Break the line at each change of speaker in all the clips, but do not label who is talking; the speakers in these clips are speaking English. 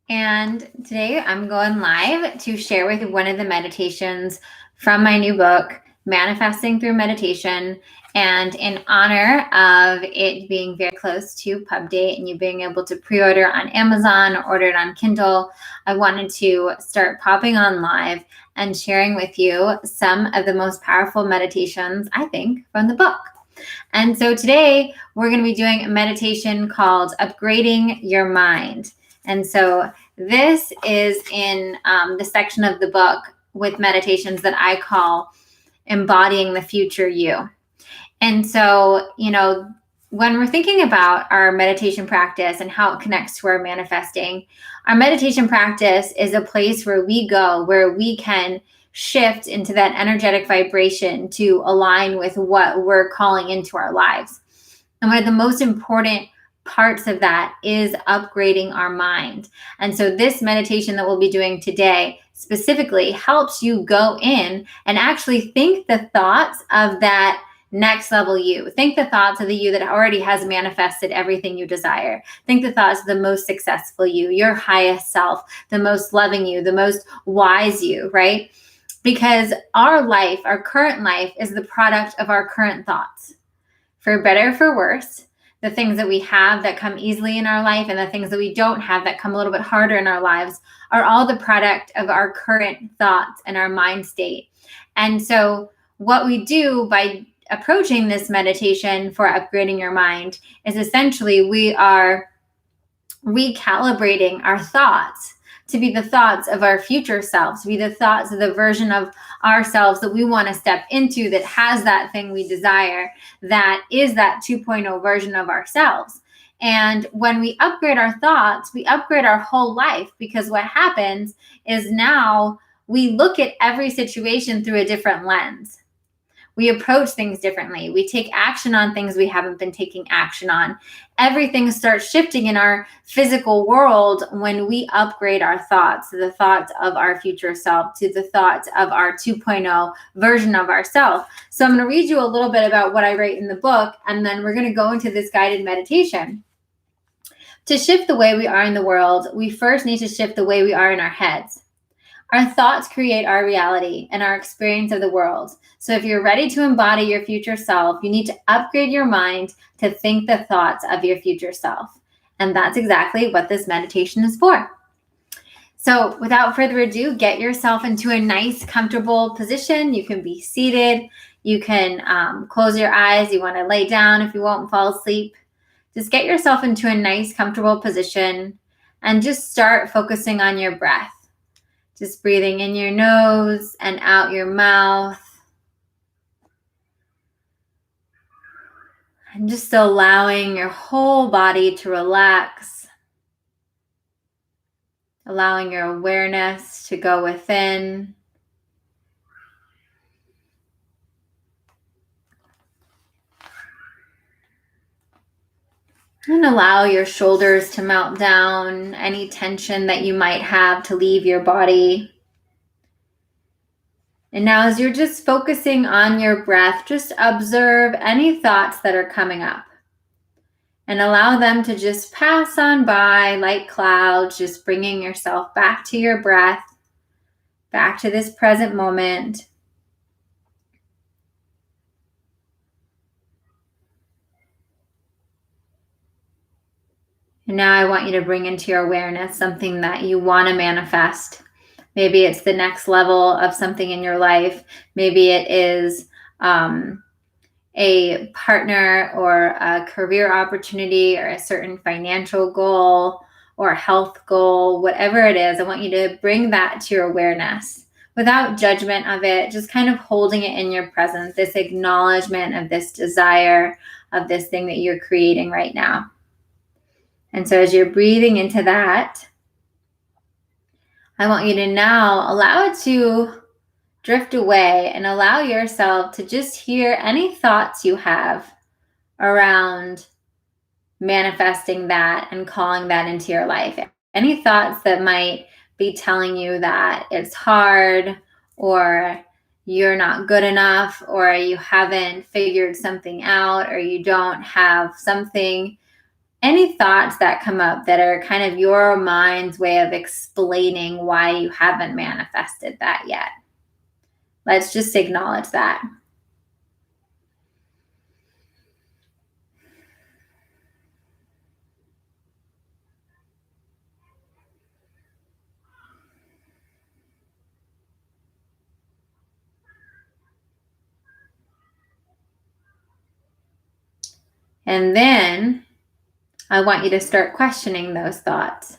And today I'm going live to share with you one of the meditations from my new book, Manifesting Through Meditation. And in honor of it being very close to pub date and you being able to pre-order on Amazon or order it on Kindle, I wanted to start popping on live and sharing with you some of the most powerful meditations, I think, from the book. And so today we're going to be doing a meditation called Upgrading Your Mind. And so this is in the section of the book with meditations that I call Embodying the Future You. And so, when we're thinking about our meditation practice and how it connects to our manifesting, our meditation practice is a place where we go, where we can shift into that energetic vibration to align with what we're calling into our lives. And one of the most important parts of that is upgrading our mind. And so this meditation that we'll be doing today specifically helps you go in and actually think the thoughts of that next level you. Think the thoughts of the you that already has manifested everything you desire. Think the thoughts of the most successful you, your highest self, the most loving you, the most wise you, right? Because our life, our current life, is the product of our current thoughts. For better or for worse, the things that we have that come easily in our life and the things that we don't have that come a little bit harder in our lives are all the product of our current thoughts and our mind state. And so what we do by approaching this meditation for upgrading your mind is essentially we are recalibrating our thoughts to be the thoughts of our future selves, to be the thoughts of the version of ourselves that we want to step into, that has that thing we desire, that is that 2.0 version of ourselves. And when we upgrade our thoughts, we upgrade our whole life, because what happens is now we look at every situation through a different lens. We approach things differently. We take action on things we haven't been taking action on. Everything starts shifting in our physical world when we upgrade our thoughts to the thoughts of our future self, to the thoughts of our 2.0 version of ourselves. So I'm going to read you a little bit about what I write in the book, and then we're going to go into this guided meditation. To shift the way we are in the world, we first need to shift the way we are in our heads. Our thoughts create our reality and our experience of the world. So if you're ready to embody your future self, you need to upgrade your mind to think the thoughts of your future self. And that's exactly what this meditation is for. So without further ado, get yourself into a nice, comfortable position. You can be seated. You can close your eyes. You want to lay down if you won't fall asleep. Just get yourself into a nice, comfortable position and just start focusing on your breath. Just breathing in your nose and out your mouth. And just allowing your whole body to relax. Allowing your awareness to go within. And allow your shoulders to melt down, any tension that you might have to leave your body. And now as you're just focusing on your breath, just observe any thoughts that are coming up. And allow them to just pass on by like clouds, just bringing yourself back to your breath, back to this present moment. And now I want you to bring into your awareness something that you want to manifest. Maybe it's the next level of something in your life. Maybe it is a partner or a career opportunity or a certain financial goal or a health goal, whatever it is. I want you to bring that to your awareness without judgment of it, just kind of holding it in your presence, this acknowledgement of this desire, of this thing that you're creating right now. And so as you're breathing into that, I want you to now allow it to drift away and allow yourself to just hear any thoughts you have around manifesting that and calling that into your life. Any thoughts that might be telling you that it's hard, or you're not good enough, or you haven't figured something out, or you don't have something any thoughts that come up that are kind of your mind's way of explaining why you haven't manifested that yet. Let's just acknowledge that. And then I want you to start questioning those thoughts.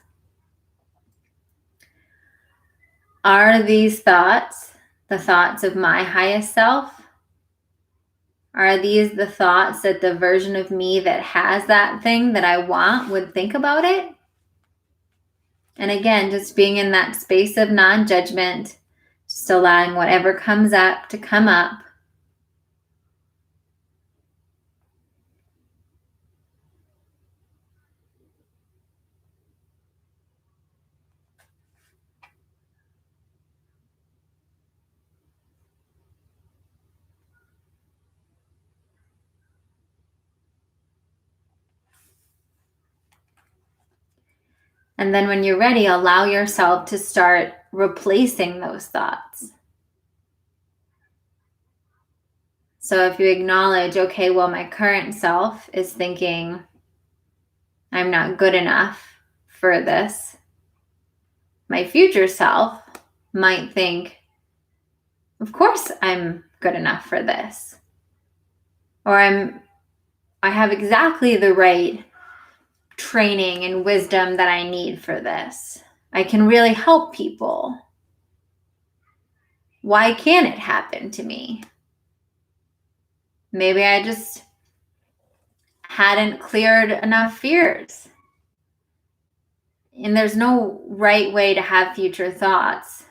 Are these thoughts the thoughts of my highest self? Are these the thoughts that the version of me that has that thing that I want would think about it? And again, just being in that space of non-judgment, just allowing whatever comes up to come up. And then when you're ready, allow yourself to start replacing those thoughts. So if you acknowledge, okay, well, my current self is thinking, I'm not good enough for this. My future self might think, of course I'm good enough for this. Or I have exactly the right training and wisdom that I need for this. I can really help people. Why can't it happen to me? Maybe I just hadn't cleared enough fears. And there's no right way to have future thoughts.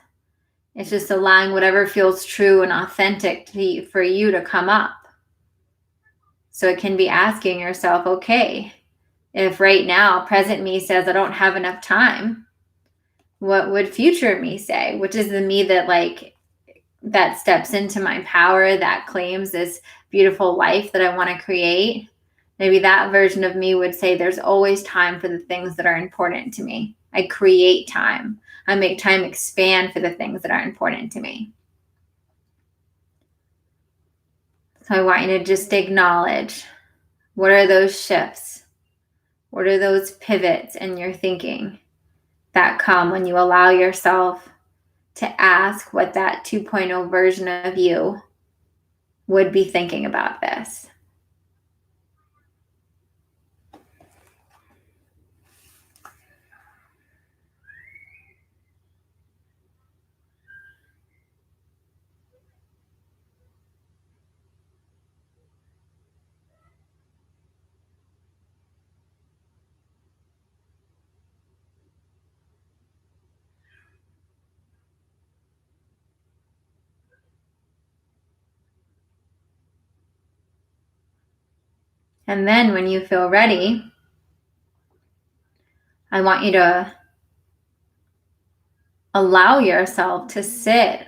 It's just allowing whatever feels true and authentic for you to come up. So it can be asking yourself, okay, if right now present me says I don't have enough time, what would future me say? Which is the me that steps into my power, that claims this beautiful life that I want to create. Maybe that version of me would say there's always time for the things that are important to me. I create time. I make time expand for the things that are important to me. So I want you to just acknowledge, what are those shifts? What are those pivots in your thinking that come when you allow yourself to ask what that 2.0 version of you would be thinking about this? And then when you feel ready, I want you to allow yourself to sit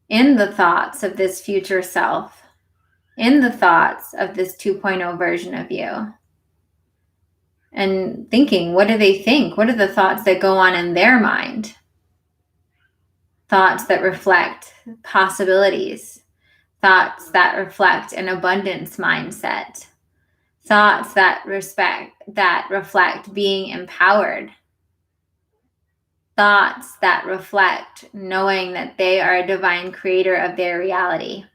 in the thoughts of this future self, in the thoughts of this 2.0 version of you. And thinking, what do they think? What are the thoughts that go on in their mind? Thoughts that reflect possibilities, thoughts that reflect an abundance mindset, thoughts that reflect being empowered, thoughts that reflect knowing that they are a divine creator of their reality.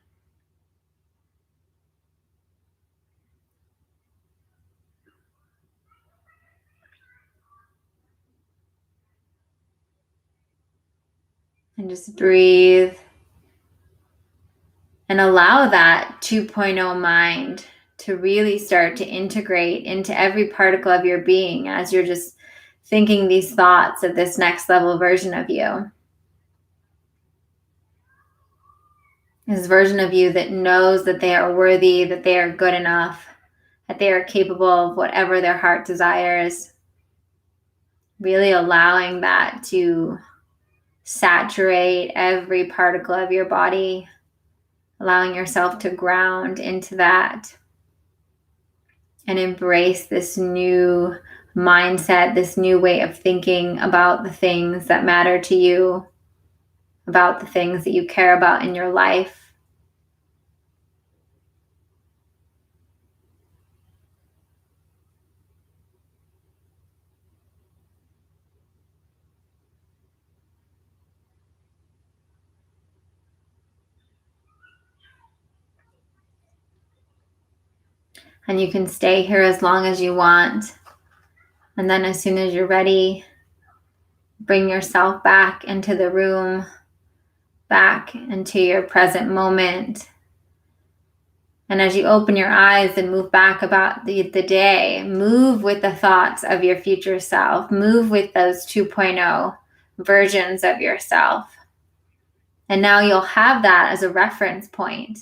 And just breathe and allow that 2.0 mind to really start to integrate into every particle of your being as you're just thinking these thoughts of this next level version of you. This version of you that knows that they are worthy, that they are good enough, that they are capable of whatever their heart desires. Really allowing that to saturate every particle of your body, allowing yourself to ground into that. and embrace this new mindset, this new way of thinking about the things that matter to you, about the things that you care about in your life. And you can stay here as long as you want. And then as soon as you're ready, bring yourself back into the room, back into your present moment. And as you open your eyes and move back about the day, move with the thoughts of your future self. Move with those 2.0 versions of yourself. And now you'll have that as a reference point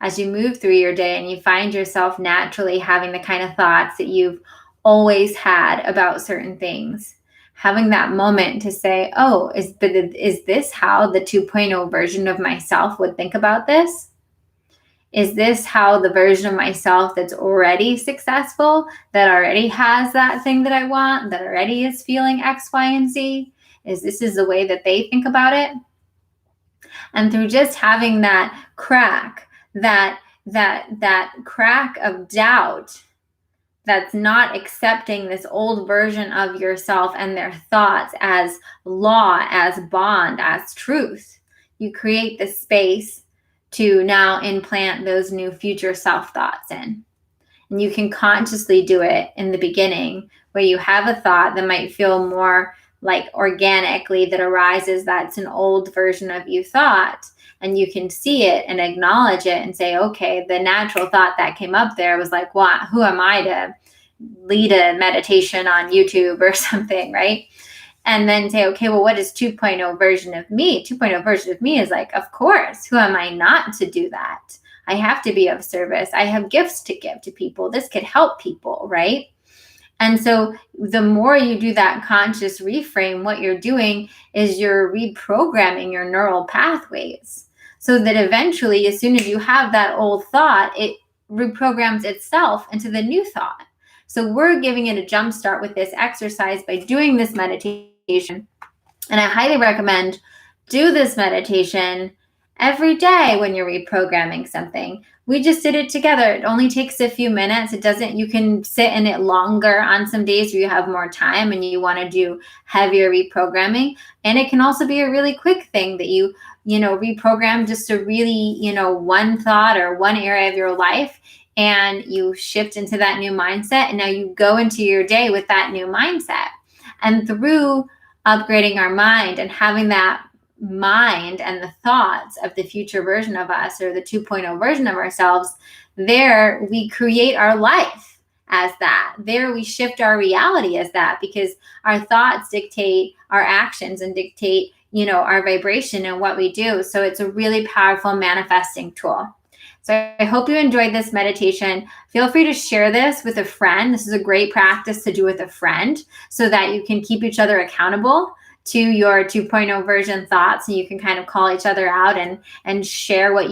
as you move through your day and you find yourself naturally having the kind of thoughts that you've always had about certain things. Having that moment to say, oh, is this how the 2.0 version of myself would think about this? Is this how the version of myself that's already successful, that already has that thing that I want, that already is feeling X, Y, and Z? This is the way that they think about it? And through just having that crack, that crack of doubt, that's not accepting this old version of yourself and their thoughts as law, as bond, as truth, you create the space to now implant those new future self thoughts in. And you can consciously do it in the beginning, where you have a thought that might feel more like organically that arises, that's an old version of you thought, and you can see it and acknowledge it and say, okay, the natural thought that came up there was like, what? Who am I to lead a meditation on YouTube or something, right? And then say, okay, well, what is 2.0 version of me? 2.0 version of me is like, of course, who am I not to do that? I have to be of service. I have gifts to give to people. This could help people, right? And so the more you do that conscious reframe, what you're doing is you're reprogramming your neural pathways so that eventually, as soon as you have that old thought, it reprograms itself into the new thought. So we're giving it a jump start with this exercise by doing this meditation. And I highly recommend do this meditation every day when you're reprogramming something. We just did it together. It only takes a few minutes. You can sit in it longer on some days where you have more time and you want to do heavier reprogramming. And it can also be a really quick thing that you reprogram just a really, one thought or one area of your life, and you shift into that new mindset. And now you go into your day with that new mindset. And through upgrading our mind and having that mind and the thoughts of the future version of us, or the 2.0 version of ourselves, there we create our life as that. There we shift our reality as that, because our thoughts dictate our actions and dictate, our vibration and what we do. So it's a really powerful manifesting tool. So I hope you enjoyed this meditation. Feel free to share this with a friend. This is a great practice to do with a friend so that you can keep each other accountable to your 2.0 version thoughts, and you can kind of call each other out and share what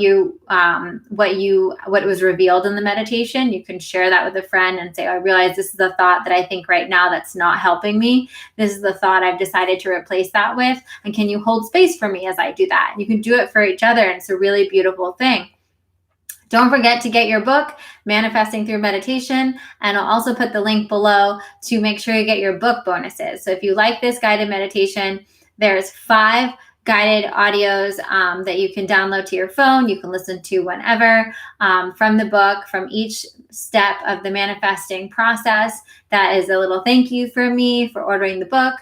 was revealed in the meditation. You can share that with a friend and say, oh, I realize this is the thought that I think right now that's not helping me. This is the thought I've decided to replace that with. And can you hold space for me as I do that? And you can do it for each other. And it's a really beautiful thing. Don't forget to get your book, Manifesting Through Meditation, and I'll also put the link below to make sure you get your book bonuses. So if you like this guided meditation, there's 5 guided audios that you can download to your phone. You can listen to whenever from the book, from each step of the manifesting process. That is a little thank you for me for ordering the book.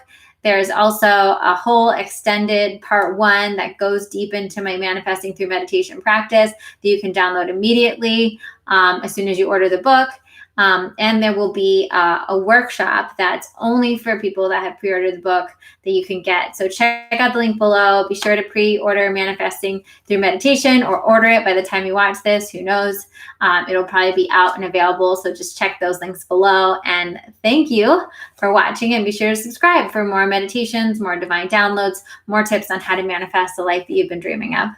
There's also a whole extended part 1 that goes deep into my manifesting through meditation practice that you can download immediately as soon as you order the book. And there will be a workshop that's only for people that have pre-ordered the book that you can get. So check out the link below. Be sure to pre-order Manifesting Through Meditation, or order it by the time you watch this. Who knows? It'll probably be out and available. So just check those links below. And thank you for watching, and be sure to subscribe for more meditations, more divine downloads, more tips on how to manifest the life that you've been dreaming of.